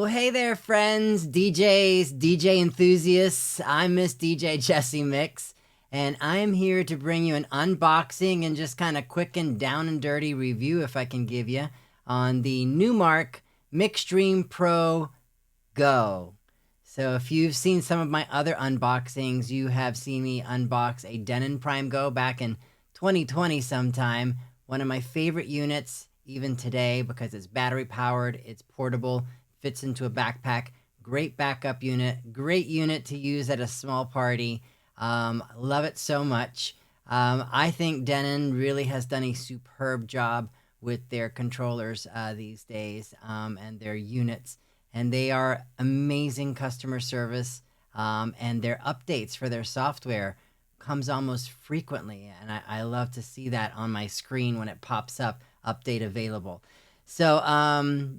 Well, hey there, friends, DJs, DJ enthusiasts. I'm Miss DJ Jesse Mix, and I am here to bring you an unboxing and just kind of quick and down and dirty review, if I can give you, on the Numark Mixstream Pro Go. So if you've seen some of my other unboxings, you have seen me unbox a Denon Prime GO back in 2020 sometime. One of my favorite units, even today, because it's battery powered, it's portable, fits into a backpack, great backup unit, great unit to use at a small party. Love it so much. I think Denon really has done a superb job with their controllers these days and their units. And they are amazing customer service, and their updates for their software comes almost frequently. And I love to see that on my screen when it pops up, update available. So,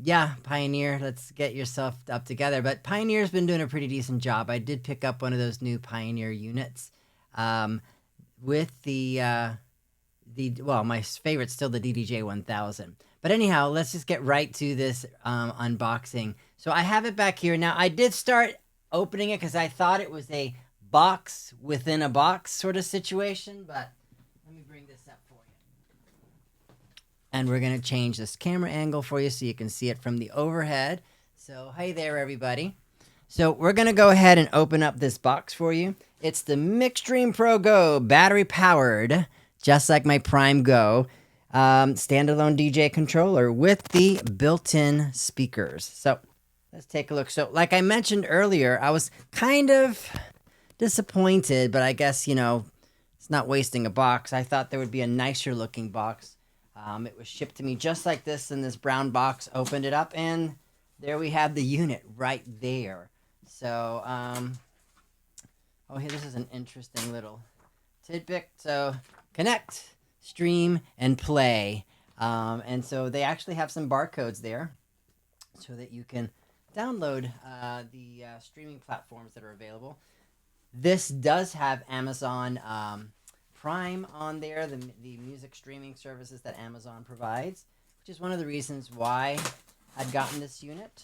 yeah, Pioneer, let's get yourself up together. But Pioneer's been doing a pretty decent job. I did pick up one of those new Pioneer units with well, my favorite's still the DDJ 1000. But anyhow, let's just get right to this unboxing. So I have it back here. Now, I did start opening it because I thought it was a box within a box sort of situation, but let me bring this up for you. And we're going to change this camera angle for you so you can see it from the overhead. So, hey there, everybody. So we're going to go ahead and open up this box for you. It's the Mixstream Pro Go, battery powered, just like my Prime Go, standalone DJ controller with the built-in speakers. So let's take a look. So like I mentioned earlier, I was kind of disappointed, but I guess, you know, it's not wasting a box. I thought there would be a nicer looking box. It was shipped to me just like this in this brown box. Opened it up, and there we have the unit right there. So, oh, here, this is an interesting little tidbit. So, connect, stream, and play. And so they actually have some barcodes there so that you can download the streaming platforms that are available. This does have Amazon Prime on there, the music streaming services that Amazon provides, which is one of the reasons why I'd gotten this unit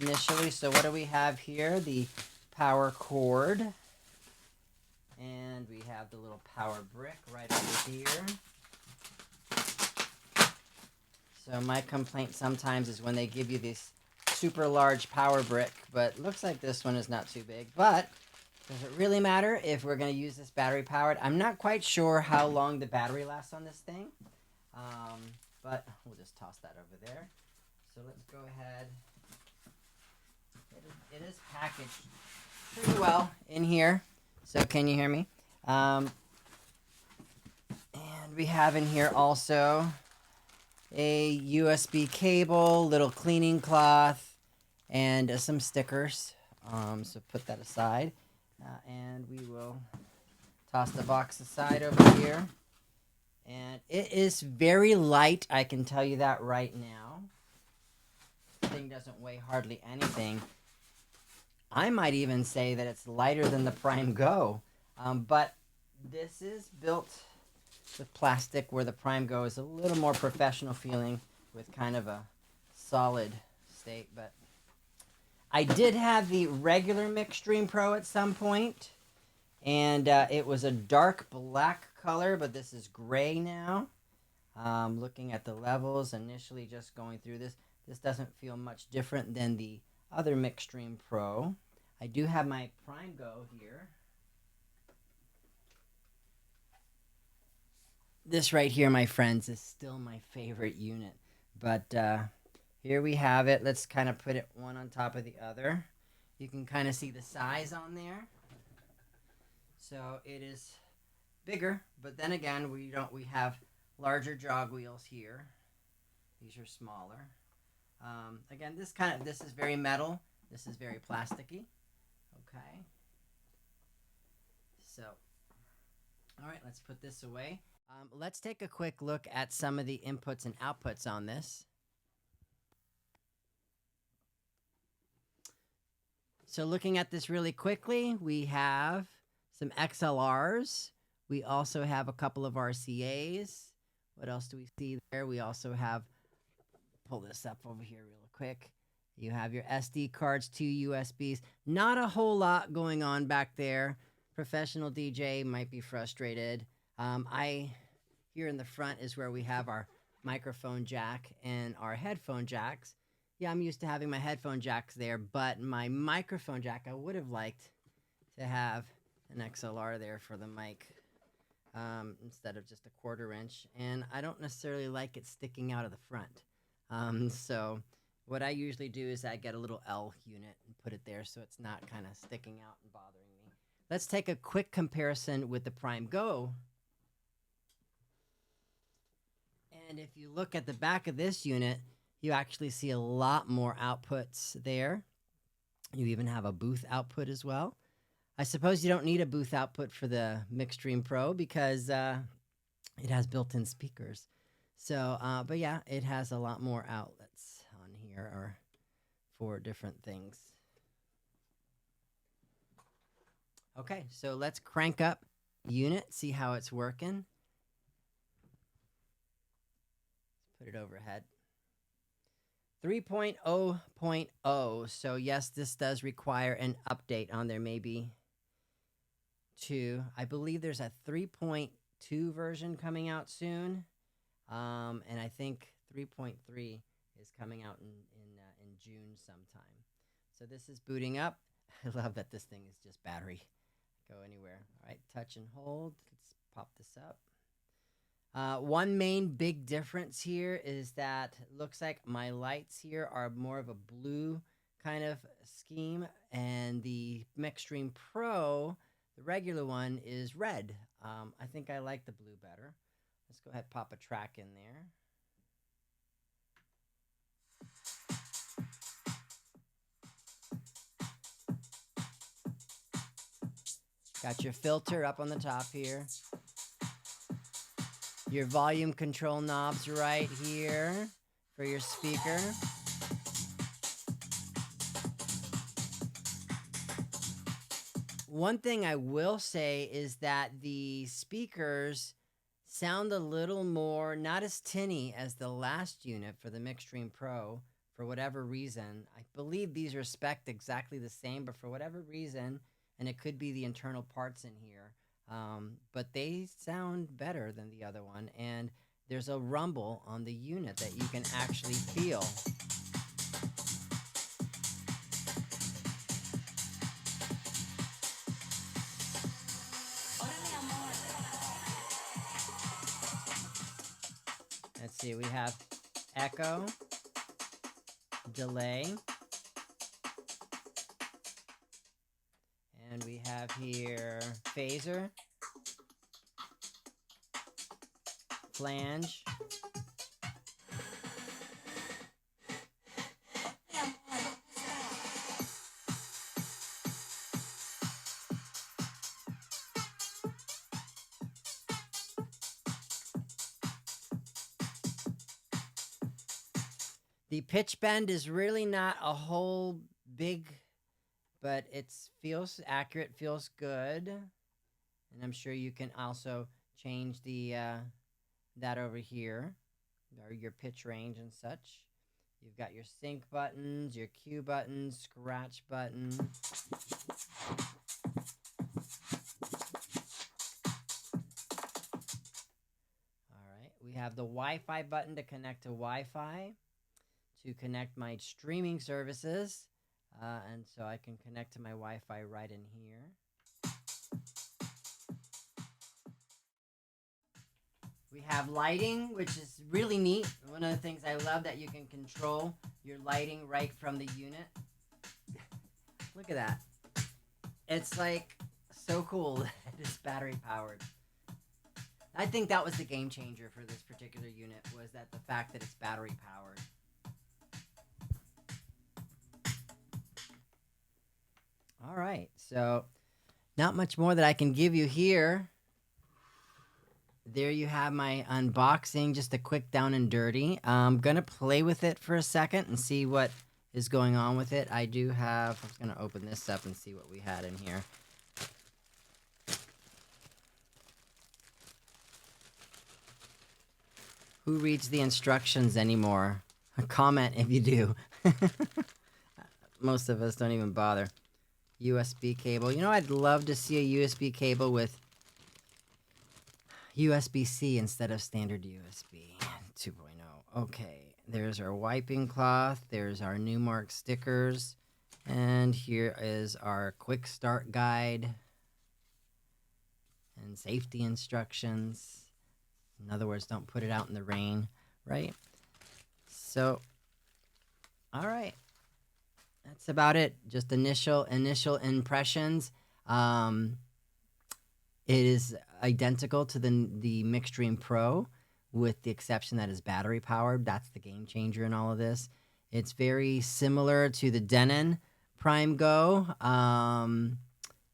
initially. So what do we have here? The power cord, and we have the little power brick right over here. So my complaint sometimes is when they give you this super large power brick, but looks like this one is not too big. But does it really matter if we're going to use this battery powered? I'm not quite sure how long the battery lasts on this thing, but we'll just toss that over there. So let's go ahead. It is packaged pretty well in here. So can you hear me? And we have in here also a USB cable, little cleaning cloth, and some stickers. So put that aside. And we will toss the box aside over here. And it is very light, I can tell you that right now. This thing doesn't weigh hardly anything. I might even say that it's lighter than the Prime Go. But this is built with plastic, where the Prime Go is a little more professional feeling with kind of a solid state. But I did have the regular Mixstream Pro at some point, and it was a dark black color, but this is gray now. Looking at the levels, initially just going through this doesn't feel much different than the other Mixstream Pro. I do have my Prime Go here. This right here, my friends, is still my favorite unit, but here we have it. Let's kind of put it one on top of the other. You can kind of see the size on there. So it is bigger, but then again, we have larger jog wheels here. These are smaller. Again, this is very metal. This is very plasticky. Okay. So, all right, let's put this away. Let's take a quick look at some of the inputs and outputs on this. So looking at this really quickly, we have some XLRs. We also have a couple of RCAs. What else do we see there? We also have, pull this up over here real quick. You have your SD cards, 2 USBs. Not a whole lot going on back there. Professional DJ might be frustrated. Here in the front is where we have our microphone jack and our headphone jacks. Yeah, I'm used to having my headphone jacks there, but my microphone jack, I would have liked to have an XLR there for the mic instead of just a 1/4 inch. And I don't necessarily like it sticking out of the front. So what I usually do is I get a little L unit and put it there so it's not kind of sticking out and bothering me. Let's take a quick comparison with the Prime Go. And if you look at the back of this unit, you actually see a lot more outputs there. You even have a booth output as well. I suppose you don't need a booth output for the Mixstream Pro because it has built-in speakers. So, but yeah, it has a lot more outlets on here or for different things. Okay, so let's crank up unit, see how it's working. Put it overhead. 3.0.0. So yes, this does require an update on there, maybe 2. I believe there's a 3.2 version coming out soon. And I think 3.3 is coming out in June sometime. So this is booting up. I love that this thing is just battery. Go anywhere. All right, touch and hold. Let's pop this up. One main big difference here is that it looks like my lights here are more of a blue kind of scheme, and the Mixstream Pro, the regular one, is red. I think I like the blue better. Let's go ahead and pop a track in there. Got your filter up on the top here. Your volume control knobs right here for your speaker. One thing I will say is that the speakers sound a little more, not as tinny as the last unit for the Mixstream Pro for whatever reason. I believe these are spec'd exactly the same, but for whatever reason, and it could be the internal parts in here, but they sound better than the other one, and there's a rumble on the unit that you can actually feel. Let's see, we have echo, delay, and we have here phaser, flange, the pitch bend is really not a whole big, but it feels accurate, feels good. And I'm sure you can also change the that over here, or your pitch range and such. You've got your sync buttons, your cue buttons, scratch button. All right, we have the Wi-Fi button to connect to Wi-Fi, to connect my streaming services, and so I can connect to my Wi-Fi right in here. We have lighting, which is really neat. One of the things I love that you can control your lighting right from the unit. Look at that. It's like so cool that it's battery powered. I think that was the game changer for this particular unit, was that the fact that it's battery powered. All right, so not much more that I can give you here. There you have my unboxing, just a quick down and dirty. I'm going to play with it for a second and see what is going on with it. I was going to open this up and see what we had in here. Who reads the instructions anymore? A comment if you do. most of us don't even bother. USB cable. You know, I'd love to see a USB cable with USB-C instead of standard USB 2.0. Okay, there's our wiping cloth. There's our Numark stickers. And here is our quick start guide and safety instructions. In other words, don't put it out in the rain, right? So, all right. That's about it. Just initial impressions. It is identical to the Mixstream Pro, with the exception that it's battery powered. That's the game changer in all of this. It's very similar to the Denon Prime GO.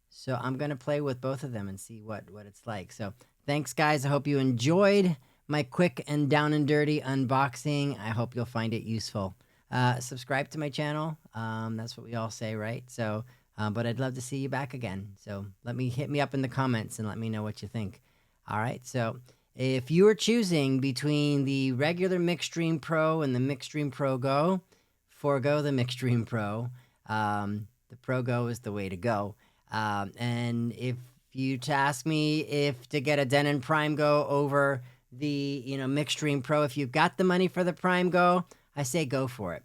So I'm gonna play with both of them and see what it's like. So thanks, guys. I hope you enjoyed my quick and down and dirty unboxing. I hope you'll find it useful. Subscribe to my channel. That's what we all say, right? So, but I'd love to see you back again. So hit me up in the comments and let me know what you think. All right. So if you are choosing between the regular Mixstream Pro and the Mixstream Pro Go, forego the Mixstream Pro. The Pro Go is the way to go. And if you ask me if to get a Denon Prime GO over the Mixstream Pro, if you've got the money for the Prime GO, I say go for it.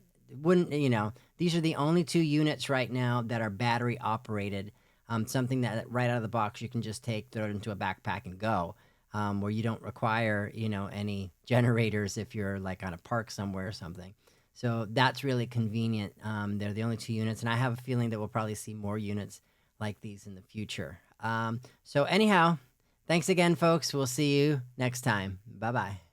These are the only two units right now that are battery operated. Something that right out of the box you can just take, throw it into a backpack and go. Where you don't require any generators if you're like on a park somewhere or something. So that's really convenient. They're the only two units, and I have a feeling that we'll probably see more units like these in the future. So anyhow, thanks again, folks. We'll see you next time. Bye-bye.